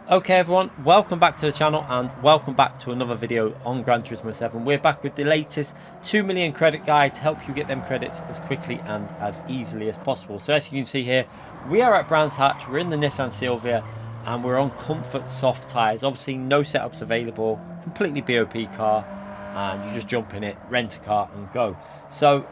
Okay everyone, welcome back to the channel and welcome back to another video on Gran Turismo 7. We're back with the latest 2 million credit guide to help you get them credits as quickly and as easily as possible. So as you can see here, we are at Brands Hatch, we're in the Nissan Silvia and we're on comfort soft tyres. Obviously no setups available, completely BOP car, and you just jump in it, rent a car and go. So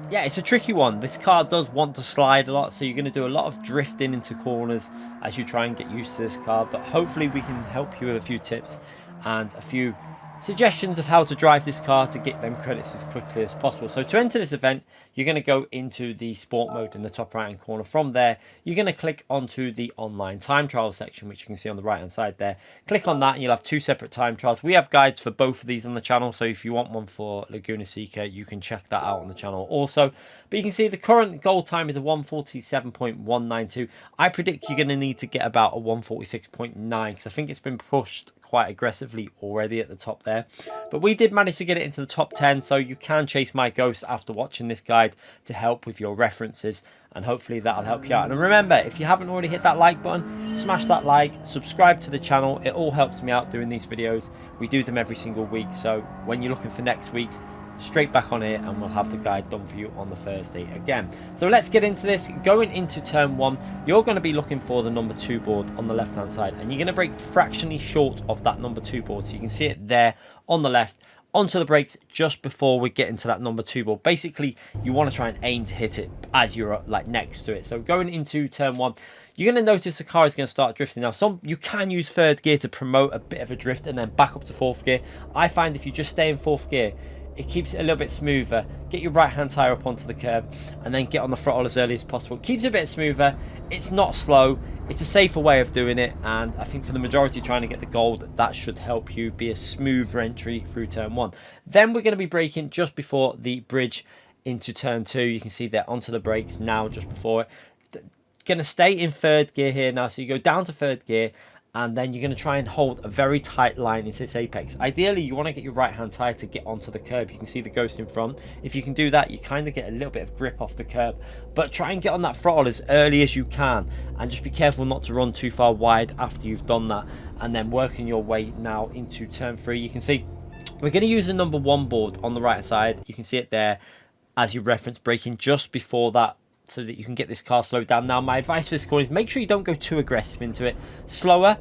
yeah, it's a tricky one. This car does want to slide a lot, so you're going to do a lot of drifting into corners as you try and get used to this car. But hopefully we can help you with a few tips and a few suggestions of how to drive this car to get them credits as quickly as possible. So to enter this event, you're going to go into the sport mode in the top right hand corner. From there, you're going to click onto the online time trial section, which you can see on the right hand side there. Click on that and you'll have two separate time trials. We have guides for both of these on the channel, so if you want one for Laguna Seca, you can check that out on the channel also. But you can see the current goal time is a 147.192. I predict you're going to need to get about a 146.9 because I think it's been pushed quite aggressively already at the top there. But we did manage to get it into the top 10, so you can chase my ghost after watching this guide to help with your references, and hopefully that'll help you out. And remember, if you haven't already hit that like button, smash that like, subscribe to the channel. It all helps me out doing these videos. We do them every single week, so when you're looking for next week's, straight back on here and we'll have the guide done for you on the Thursday again. So let's get into this. Going into turn one, you're going to be looking for the number 2 board on the left hand side, and you're going to brake fractionally short of that number 2 board, so you can see it there on the left, onto the brakes just before we get into that number 2 board. Basically you want to try and aim to hit it as you're like next to it. So going into turn one, you're going to notice the car is going to start drifting. Now you can use third gear to promote a bit of a drift and then back up to fourth gear. I find if you just stay in fourth gear, it keeps it a little bit smoother. Get your right hand tyre up onto the curb and then get on the throttle as early as possible. It keeps it a bit smoother. It's not slow. It's a safer way of doing it, and I think for the majority trying to get the gold, that should help you be a smoother entry through turn one. Then we're going to be braking just before the bridge into turn two. You can see they're onto the brakes now just before it. Going to stay in third gear here now, so you go down to third gear, and then you're going to try and hold a very tight line into this apex. Ideally, you want to get your right hand tyre to get onto the curb. You can see the ghost in front. If you can do that, you kind of get a little bit of grip off the curb. But try and get on that throttle as early as you can, and just be careful not to run too far wide after you've done that. And then working your way now into turn three. You can see we're going to use the number 1 board on the right side. You can see it there as your reference, braking just before that, so that you can get this car slowed down. Now my advice for this corner is make sure you don't go too aggressive into it. Slower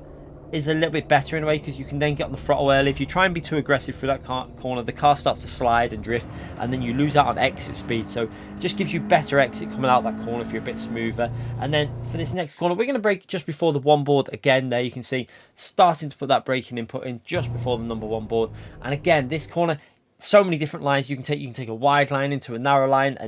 is a little bit better in a way, because you can then get on the throttle early. If you try and be too aggressive through that corner, the car starts to slide and drift, and then you lose out on exit speed. So it just gives you better exit coming out that corner if you're a bit smoother. And then for this next corner, we're going to brake just before the 1 board again. There you can see starting to put that braking input in just before the number 1 board. And again, this corner, so many different lines you can take. You can take a wide line into a narrow line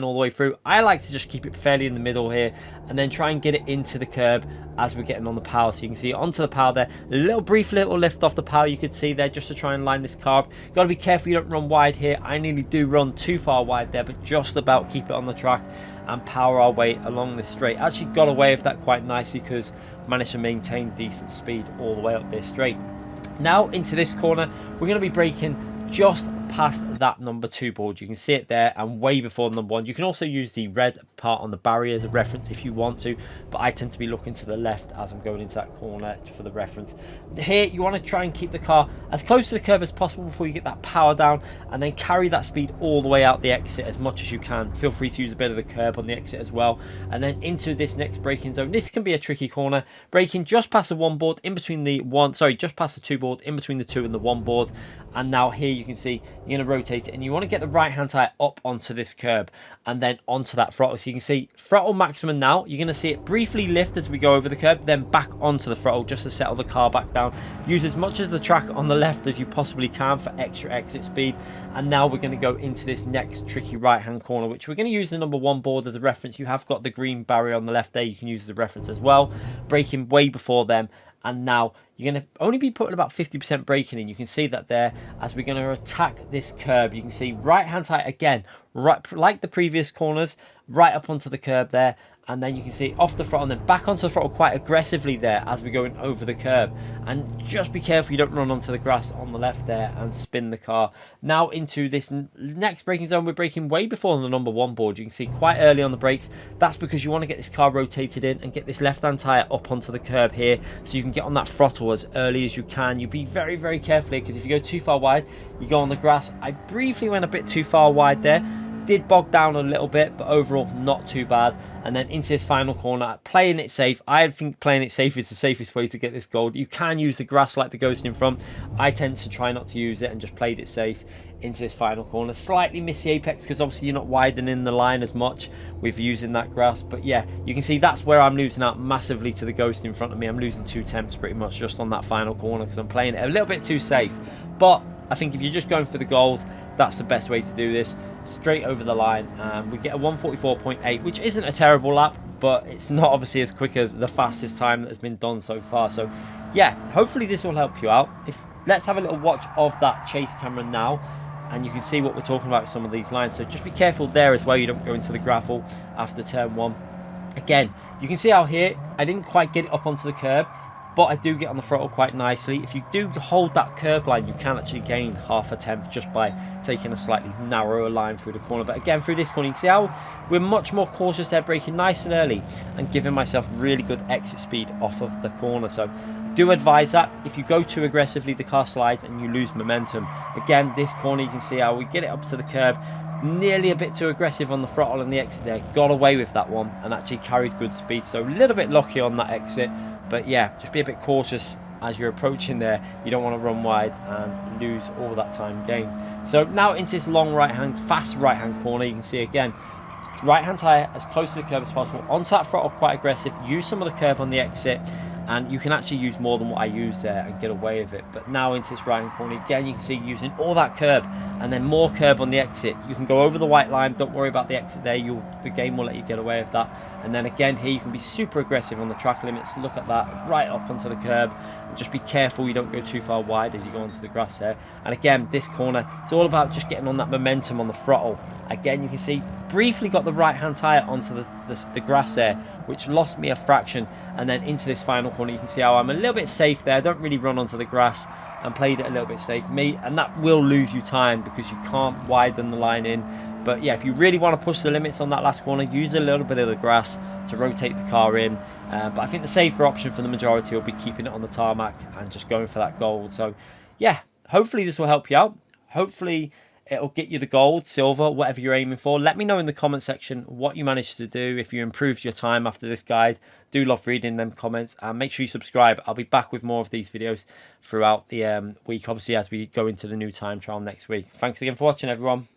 all the way through. I like to just keep it fairly in the middle here, and then try and get it into the curb as we're getting on the power. So you can see onto the power there, a brief little lift off the power you could see there, just to try and line this car up. You've got to be careful you don't run wide here. I nearly do run too far wide there, but just about keep it on the track and power our way along this straight. Actually got away with that quite nicely, because managed to maintain decent speed all the way up this straight. Now into this corner, we're going to be braking just past that number 2 board. You can see it there and way before number 1. You can also use the red part on the barrier as a reference if you want to, but I tend to be looking to the left as I'm going into that corner for the reference. Here you want to try and keep the car as close to the curb as possible before you get that power down, and then carry that speed all the way out the exit as much as you can. Feel free to use a bit of the curb on the exit as well, and then into this next braking zone. This can be a tricky corner, braking just past the 1 board in between the just past the 2 board in between the 2 and the 1 board. And now here you can see you're going to rotate it, and you want to get the right hand tyre up onto this curb and then onto that throttle. So you can see throttle maximum now. You're going to see it briefly lift as we go over the curb, then back onto the throttle just to settle the car back down. Use as much of the track on the left as you possibly can for extra exit speed. And now we're going to go into this next tricky right hand corner, which we're going to use the number 1 board as a reference. You have got the green barrier on the left there. You can use the reference as well. Braking way before them. And now you're going to only be putting about 50% braking in. You can see that there as we're going to attack this curb. You can see right hand tyre again, right like the previous corners, right up onto the curb there, and then you can see off the throttle and then back onto the throttle quite aggressively there as we're going over the curb. And just be careful you don't run onto the grass on the left there and spin the car. Now into this next braking zone, we're braking way before the number 1 board. You can see quite early on the brakes. That's because you want to get this car rotated in and get this left-hand tyre up onto the curb here, so you can get on that throttle as early as you can. You be very, very careful here, because if you go too far wide, you go on the grass. I briefly went a bit too far wide there. Did bog down a little bit, but overall not too bad. And then into this final corner, playing it safe. I think playing it safe is the safest way to get this gold. You can use the grass like the Ghost in front. I tend to try not to use it and just played it safe into this final corner. Slightly miss the apex because obviously you're not widening the line as much with using that grass. But yeah, you can see that's where I'm losing out massively to the Ghost in front of me. I'm losing 2 tenths pretty much just on that final corner because I'm playing it a little bit too safe. But I think if you're just going for the gold, that's the best way to do this. Straight over the line, we get a 144.8, which isn't a terrible lap, but it's not obviously as quick as the fastest time that has been done so far. So yeah, hopefully this will help you out. Let's have a little watch of that chase camera now, and you can see what we're talking about with some of these lines. So just be careful there as well, you don't go into the gravel after turn 1. Again, you can see out here I didn't quite get it up onto the curb, but I do get on the throttle quite nicely. If you do hold that curb line, you can actually gain half a tenth just by taking a slightly narrower line through the corner. But again, through this corner, you can see how we're much more cautious there, braking nice and early and giving myself really good exit speed off of the corner. So I do advise that if you go too aggressively, the car slides and you lose momentum. Again, this corner, you can see how we get it up to the curb, nearly a bit too aggressive on the throttle and the exit there. Got away with that one and actually carried good speed. So a little bit lucky on that exit. But yeah, just be a bit cautious as you're approaching there. You don't want to run wide and lose all that time gained. So now into this long fast right hand corner, you can see again, right hand tyre as close to the curb as possible. Onto that throttle, quite aggressive. Use some of the curb on the exit, and you can actually use more than what I used there and get away with it. But now into this right hand corner again, you can see using all that curb and then more curb on the exit. You can go over the white line, don't worry about the exit there, the game will let you get away with that. And then again here, you can be super aggressive on the track limits. Look at that, right up onto the curb, and just be careful you don't go too far wide as you go onto the grass there. And again, this corner, it's all about just getting on that momentum on the throttle. Again, you can see briefly got the right hand tyre onto the grass there, which lost me a fraction. And then into this final corner, you can see how I'm a little bit safe there. I don't really run onto the grass and played it a little bit safe. And that will lose you time because you can't widen the line in. But yeah, if you really want to push the limits on that last corner, use a little bit of the grass to rotate the car in. But I think the safer option for the majority will be keeping it on the tarmac and just going for that gold. So yeah, hopefully this will help you out. Hopefully it'll get you the gold, silver, whatever you're aiming for. Let me know in the comment section what you managed to do, if you improved your time after this guide. Do love reading them comments, and make sure you subscribe. I'll be back with more of these videos throughout the week, obviously, as we go into the new time trial next week. Thanks again for watching, everyone.